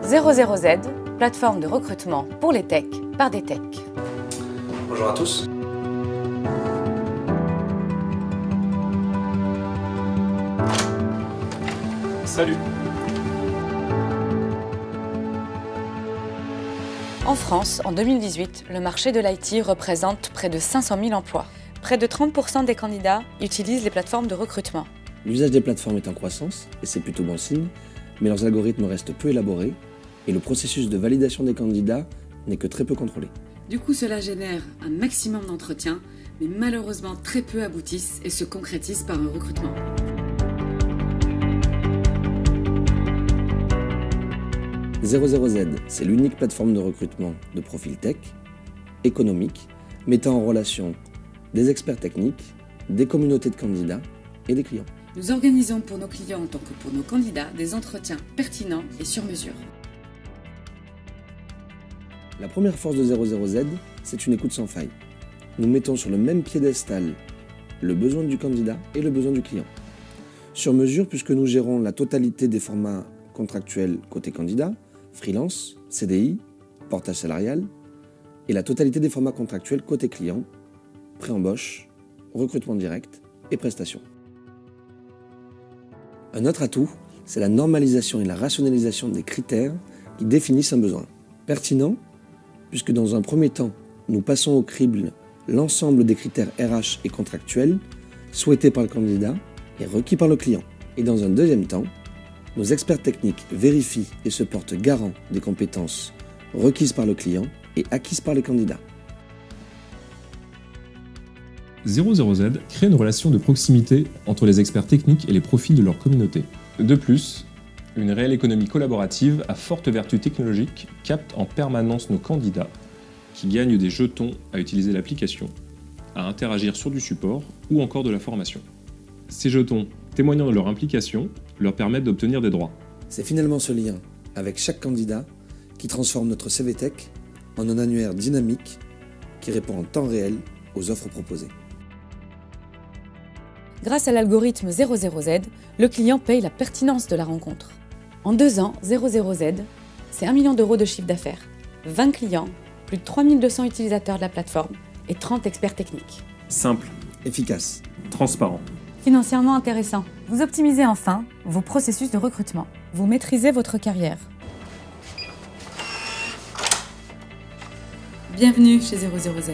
00Z, plateforme de recrutement pour les techs par des techs. Bonjour à tous. Salut. En France, en 2018, le marché de l'IT représente près de 500 000 emplois. Près de 30% des candidats utilisent les plateformes de recrutement. L'usage des plateformes est en croissance, et c'est plutôt bon signe, mais leurs algorithmes restent peu élaborés, et le processus de validation des candidats n'est que très peu contrôlé. Du coup, cela génère un maximum d'entretiens, mais malheureusement très peu aboutissent et se concrétisent par un recrutement. .00Z, c'est l'unique plateforme de recrutement de profil tech, économique, mettant en relation des experts techniques, des communautés de candidats et des clients. Nous organisons pour nos clients autant que pour nos candidats des entretiens pertinents et sur mesure. La première force de .00Z, c'est une écoute sans faille. Nous mettons sur le même piédestal le besoin du candidat et le besoin du client. Sur mesure, puisque nous gérons la totalité des formats contractuels côté candidat, freelance, CDI, portage salarial, et la totalité des formats contractuels côté client, pré-embauche, recrutement direct et prestations. Un autre atout, c'est la normalisation et la rationalisation des critères qui définissent un besoin. Pertinent, puisque dans un premier temps, nous passons au crible l'ensemble des critères RH et contractuels souhaités par le candidat et requis par le client. Et dans un deuxième temps, nos experts techniques vérifient et se portent garants des compétences requises par le client et acquises par les candidats. .00Z crée une relation de proximité entre les experts techniques et les profils de leur communauté. De plus, une réelle économie collaborative à forte vertu technologique capte en permanence nos candidats qui gagnent des jetons à utiliser l'application, à interagir sur du support ou encore de la formation. Ces jetons, témoignant de leur implication, leur permettent d'obtenir des droits. C'est finalement ce lien avec chaque candidat qui transforme notre CV Tech en un annuaire dynamique qui répond en temps réel aux offres proposées. Grâce à l'algorithme 00Z, le client paye la pertinence de la rencontre. En 2 ans, 00Z, c'est 1 million d'euros de chiffre d'affaires, 20 clients, plus de 3200 utilisateurs de la plateforme et 30 experts techniques. Simple, Efficace. transparent. Financièrement intéressant. Vous optimisez enfin vos processus de recrutement. Vous maîtrisez votre carrière. Bienvenue chez 00Z.